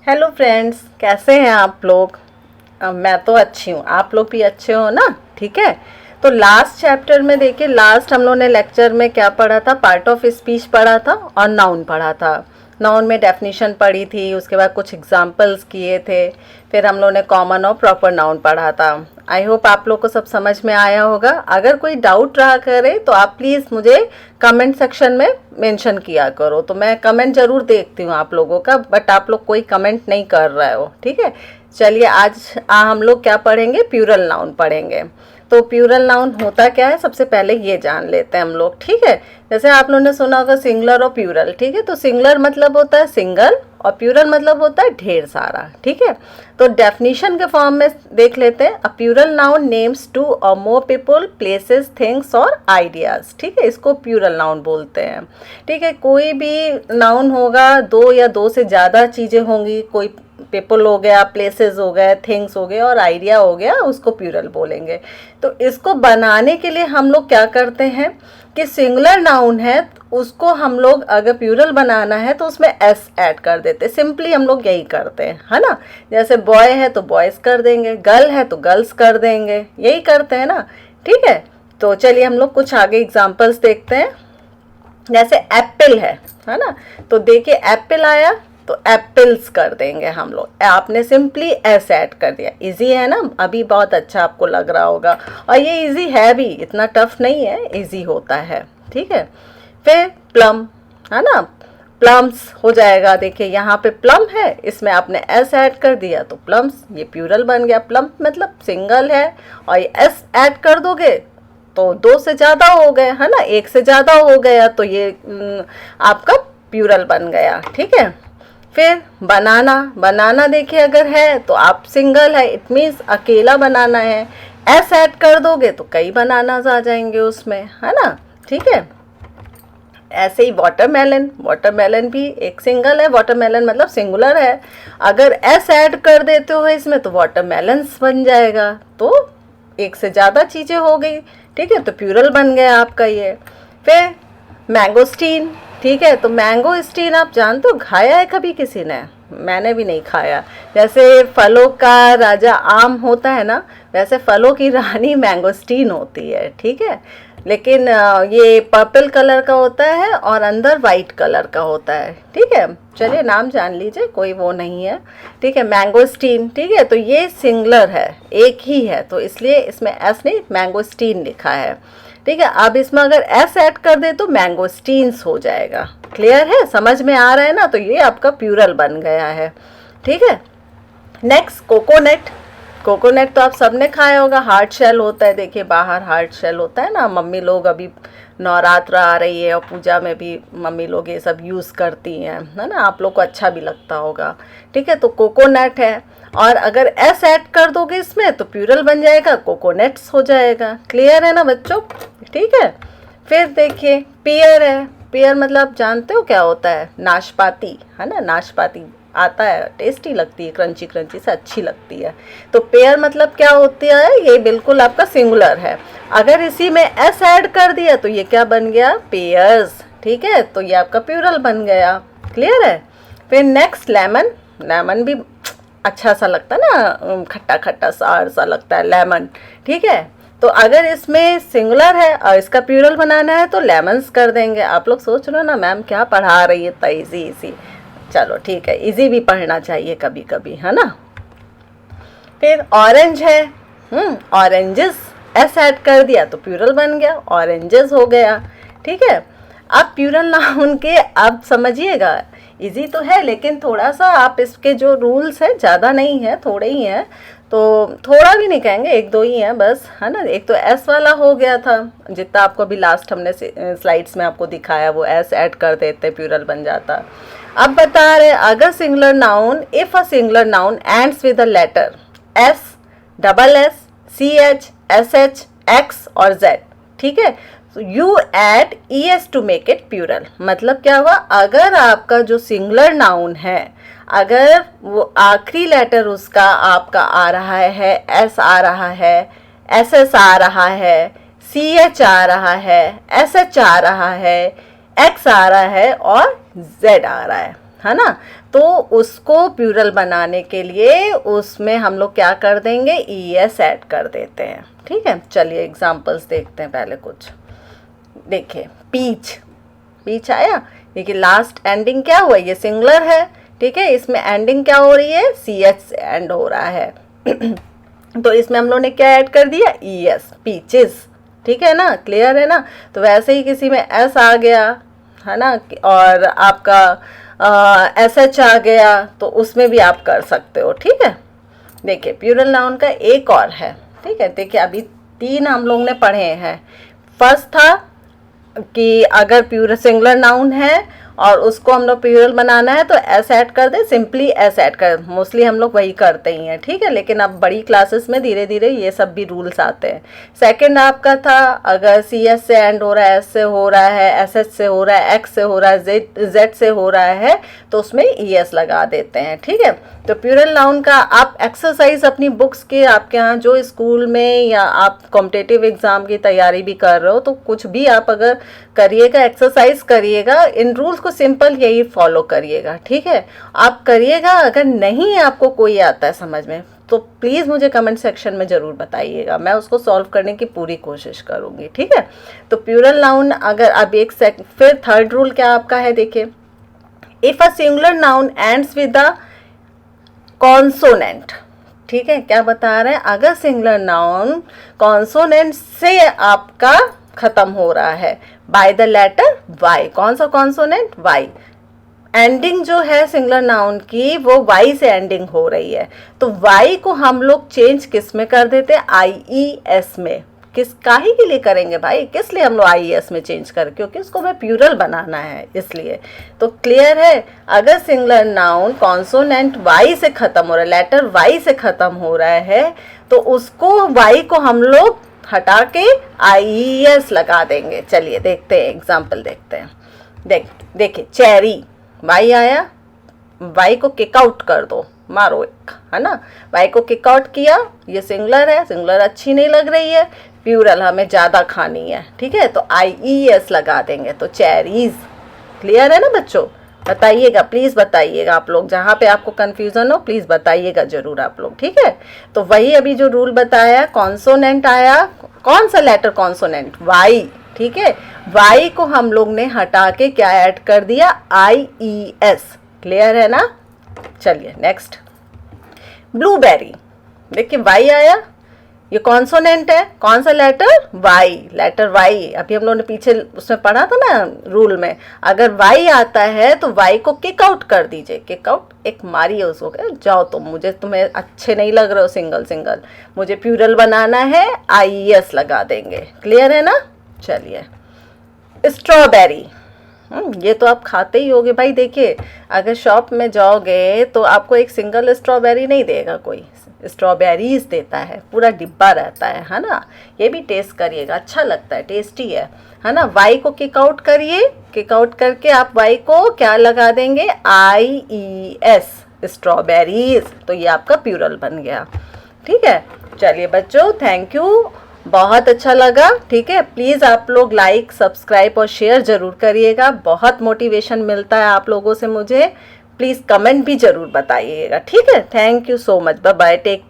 Hello friends, कैसे हैं आप लोग। मैं तो अच्छी हूँ, आप लोग भी अच्छे हो ना। ठीक है, तो लास्ट चैप्टर में देखिए, लास्ट हम लोगों ने लेक्चर में क्या पढ़ा था, पार्ट ऑफ स्पीच पढ़ा था और नाउन पढ़ा था। नाउन में डेफिनेशन पढ़ी थी, उसके बाद कुछ एग्जांपल्स किए थे, फिर हम लोगों ने कॉमन और प्रॉपर नाउन पढ़ा था। आई होप आप लोग को सब समझ में आया होगा। अगर कोई डाउट रहा करे तो आप प्लीज़ मुझे कमेंट सेक्शन में मेंशन किया करो, तो मैं कमेंट ज़रूर देखती हूँ आप लोगों का, बट आप लोग कोई कमेंट नहीं कर रहे हो। ठीक है, चलिए आज हम लोग क्या पढ़ेंगे, प्यूरल नाउन पढ़ेंगे। तो प्यूरल नाउन होता क्या है, सबसे पहले ये जान लेते हैं हम लोग। ठीक है, जैसे आप लोगों ने सुना होगा सिंगुलर और प्यूरल। ठीक है, तो सिंगुलर मतलब होता है सिंगल और प्यूरल मतलब होता है ढेर सारा। ठीक है, तो डेफिनेशन के फॉर्म में देख लेते हैं। A plural noun names to और मोर पीपल, प्लेसेस, थिंग्स और आइडियाज। ठीक है, इसको प्यूरल नाउन बोलते हैं। ठीक है, कोई भी नाउन होगा, दो या दो से ज़्यादा चीज़ें होंगी, कोई पीपल हो गया, प्लेसेस हो गए, थिंग्स हो गए और आइडिया हो गया, उसको प्यूरल बोलेंगे। तो इसको बनाने के लिए हम लोग क्या करते हैं कि सिंगुलर नाउन है उसको हम लोग अगर प्यूरल बनाना है तो उसमें एस ऐड कर देते हैं। सिंपली हम लोग यही करते हैं, है ना। जैसे बॉय है तो बॉयज़ कर देंगे, गर्ल है तो गर्ल्स कर देंगे, यही करते हैं ना। ठीक है, तो चलिए हम लोग कुछ आगे एग्जांपल्स देखते हैं। जैसे एप्पल है ना, तो देखिए एप्पल आया तो एप्पल्स कर देंगे हम लोग। आपने सिंपली एस ऐड कर दिया। इजी है ना, अभी बहुत अच्छा आपको लग रहा होगा, और ये इजी है भी, इतना टफ नहीं है, इजी होता है। ठीक है, फिर प्लम है ना, प्लम्स हो जाएगा। देखिए यहाँ पे प्लम है, इसमें आपने एस ऐड कर दिया तो प्लम्स, ये प्यूरल बन गया। प्लम मतलब सिंगल है और ये एस ऐड कर दोगे तो दो से ज़्यादा हो गए, है ना, एक से ज़्यादा हो गया तो ये आपका प्यूरल बन गया। ठीक है, फिर बनाना, बनाना देखिए अगर है तो आप सिंगल है, इट मीन्स अकेला बनाना है। एस ऐड कर दोगे तो कई बनानाज आ जाएंगे उसमें, है ना। ठीक है, ऐसे ही वाटरमेलन, वाटरमेलन भी एक सिंगल है, वाटरमेलन मतलब सिंगुलर है। अगर एस ऐड कर देते हो इसमें तो वाटरमेलन्स बन जाएगा, तो एक से ज़्यादा चीज़ें हो गई। ठीक है, तो प्यूरल बन गया आपका ये। फिर मैंगोस्टीन। ठीक है, तो मैंगो स्टीन आप जानते हो, खाया है कभी किसी ने? मैंने भी नहीं खाया। जैसे फलों का राजा आम होता है ना, वैसे फलों की रानी मैंगोस्टीन होती है। ठीक है, लेकिन ये पर्पल कलर का होता है और अंदर वाइट कलर का होता है। ठीक है, चलिए नाम जान लीजिए, कोई वो नहीं है। ठीक है, मैंगोस्टीन। ठीक है, तो ये सिंगुलर है, एक ही है, तो इसलिए इसमें एस नहीं, मैंगोस्टीन लिखा है। ठीक है, अब इसमें अगर एस ऐड कर दे तो मैंगोस्टीन्स हो जाएगा। क्लियर है, समझ में आ रहा है ना, तो ये आपका प्यूरल बन गया है। ठीक है, नेक्स्ट कोकोनट। कोकोनट तो आप सबने खाया होगा, हार्ड शेल होता है। देखिए बाहर हार्ड शेल होता है ना, मम्मी लोग अभी नवरात्र आ रही है और पूजा में भी मम्मी लोग ये सब यूज़ करती हैं, है ना, आप लोग को अच्छा भी लगता होगा। ठीक है, तो कोकोनट है, और अगर एस ऐड कर दोगे इसमें तो प्यूरल बन जाएगा, कोकोनट्स हो जाएगा। क्लियर है ना बच्चों। ठीक है, फिर देखिए पियर है। पियर मतलब जानते हो क्या होता है, नाशपाती, है ना, नाशपाती आता है, टेस्टी लगती है, क्रंची क्रंची से अच्छी लगती है। तो पेयर मतलब क्या होती है, ये बिल्कुल आपका सिंगुलर है। अगर इसी में एस ऐड कर दिया तो ये क्या बन गया, पेयर्स। ठीक है, तो ये आपका प्यूरल बन गया। क्लियर है। फिर नेक्स्ट लेमन। लेमन भी अच्छा सा लगता है ना, खट्टा खट्टा सार सा लगता है लेमन। ठीक है, तो अगर इसमें सिंगुलर है और इसका प्यूरल बनाना है तो लेमन्स कर देंगे। आप लोग सोच रहे हो ना मैम क्या पढ़ा रही है, इतना ईजी ईजी। चलो ठीक है, इजी भी पढ़ना चाहिए कभी कभी, है ना। फिर ऑरेंज है, ऑरेंजेस, एस ऐड कर दिया तो प्यूरल बन गया, ऑरेंजेस हो गया। ठीक है, अब प्यूरल नाउन के अब समझिएगा, इजी तो है लेकिन थोड़ा सा आप इसके जो रूल्स हैं ज़्यादा नहीं है, थोड़े ही हैं, तो थोड़ा भी नहीं कहेंगे, एक दो ही हैं बस, है ना। एक तो एस वाला हो गया था, जितना आपको अभी लास्ट हमने स्लाइड्स में आपको दिखाया, वो एस ऐड कर देते प्यूरल बन जाता। अब बता रहे अगर singular noun, if a singular noun ends with a letter S, double S, C H, S H, X और जेड। ठीक है, you add E S to make it plural. मतलब क्या हुआ, अगर आपका जो सिंगुलर नाउन है, अगर वो आखिरी लेटर उसका आपका आ रहा है, एस आ रहा है, एस एस आ रहा है, सी एच आ रहा है, एस एच आ रहा है, एक्स आ रहा है और जेड आ रहा है ना। तो उसको प्लूरल बनाने के लिए उसमें हम लोग क्या कर देंगे, ES ऐड कर देते हैं। ठीक है, चलिए एग्जांपल्स देखते हैं पहले कुछ। देखिए पीच, पीच आया। देखिए लास्ट एंडिंग क्या हुआ, ये सिंगुलर है। ठीक है, इसमें एंडिंग क्या हो रही है, CH एंड हो रहा है। तो इसमें हम लोग ने क्या ऐड कर दिया, ES, पीचेस। ठीक है ना, क्लियर है ना। तो वैसे ही किसी में S आ गया है ना, और आपका SH आ गया, तो उसमें भी आप कर सकते हो। ठीक है, देखिए प्लूरल नाउन का एक और है। ठीक है, देखिए अभी 3 हम लोग ने पढ़े हैं। फर्स्ट था कि अगर प्लूरल सिंगुलर नाउन है और उसको हम लोग प्लूरल बनाना है तो S ऐड कर दे, सिंपली S ऐड कर, मोस्टली हम लोग वही करते ही हैं। ठीक है, लेकिन अब बड़ी क्लासेस में धीरे धीरे ये सब भी रूल्स आते हैं। सेकंड आपका था अगर CS से एंड हो रहा है, S से हो रहा है, SH से हो रहा है, X से हो रहा है, Z से हो रहा है, तो उसमें ES लगा देते हैं। ठीक है, तो प्लूरल नाउन का आप एक्सरसाइज अपनी बुक्स के, आपके यहाँ जो स्कूल में या आप कॉम्पिटिटिव एग्जाम की तैयारी भी कर रहे हो, तो कुछ भी आप अगर करिएगा, एक्सरसाइज करिएगा, इन रूल्स को सिंपल यही फॉलो करिएगा। ठीक है, आप करिएगा। अगर नहीं आपको कोई आता है समझ में तो प्लीज़ मुझे कमेंट सेक्शन में ज़रूर बताइएगा, मैं उसको सॉल्व करने की पूरी कोशिश करूँगी। ठीक है, तो प्लूरल नाउन अगर अब फिर थर्ड रूल क्या आपका है, देखिए if a singular noun ends with the consonant. ठीक है, क्या बता रहे हैं, अगर सिंगुलर नाउन कॉन्सोनेंट से आपका खत्म हो रहा है बाय द लेटर Y, कौन सा कॉन्सोनेंट, Y, एंडिंग जो है सिंगुलर नाउन की वो Y से एंडिंग हो रही है, तो Y को हम लोग चेंज किस में कर देते हैं, IES में। किस काहे के लिए करेंगे भाई, किस लिए हम लोग IES में चेंज कर, क्योंकि उसको हमें प्लूरल बनाना है इसलिए। तो क्लियर है, अगर सिंगुलर नाउन कॉन्सोनेंट Y से खत्म हो रहा है, लेटर Y से खत्म हो रहा है, तो उसको Y को हम लोग हटा के IES लगा देंगे। चलिए देखते हैं, एग्जाम्पल देखते हैं। देखिए चेरी, Y आया, Y को किक आउट कर दो, मारो एक, है ना। Y को किक आउट किया, ये सिंगुलर है, सिंगुलर अच्छी नहीं लग रही है, प्लूरल हमें ज़्यादा खानी है। ठीक है, तो IES लगा देंगे, तो चेरीज। क्लियर है ना बच्चों, बताइएगा प्लीज़, बताइएगा आप लोग, जहाँ पे आपको कन्फ्यूज़न हो प्लीज़ बताइएगा ज़रूर आप लोग। ठीक है, तो वही अभी जो रूल बताया, कॉन्सोनेंट आया, कौन सा लेटर कॉन्सोनेंट, Y। ठीक है, Y को हम लोग ने हटा के क्या ऐड कर दिया, IES। क्लियर है ना। चलिए नेक्स्ट, ब्लूबेरी। देखिए Y आया, ये कॉन्सोनेंट है, कौन सा लेटर, Y, लेटर Y। अभी हम लोगों ने पीछे उसमें पढ़ा था ना रूल में, अगर Y आता है तो Y को किक आउट कर दीजिए, किक आउट, एक मारिए उसको, जाओ तुम, मुझे तुम्हें अच्छे नहीं लग रहे हो सिंगल सिंगल, मुझे प्लूरल बनाना है, IES लगा देंगे। क्लियर है ना। चलिए स्ट्रॉबेरी, ये तो आप खाते ही होगे भाई। देखिए अगर शॉप में जाओगे तो आपको एक सिंगल स्ट्रॉबेरी नहीं देगा कोई, स्ट्रॉबेरीज देता है, पूरा डिब्बा रहता है ना। ये भी टेस्ट करिएगा, अच्छा लगता है, टेस्टी है ना। Y को किक आउट करिए, किक आउट करके आप Y को क्या लगा देंगे, IES, स्ट्रॉबेरीज, तो ये आपका प्लूरल बन गया। ठीक है, चलिए बच्चों, थैंक यू, बहुत अच्छा लगा। ठीक है, प्लीज़ आप लोग लाइक, सब्सक्राइब और शेयर ज़रूर करिएगा, बहुत मोटिवेशन मिलता है आप लोगों से मुझे। प्लीज़ कमेंट भी ज़रूर बताइएगा। ठीक है, thank you so much, bye bye, take care.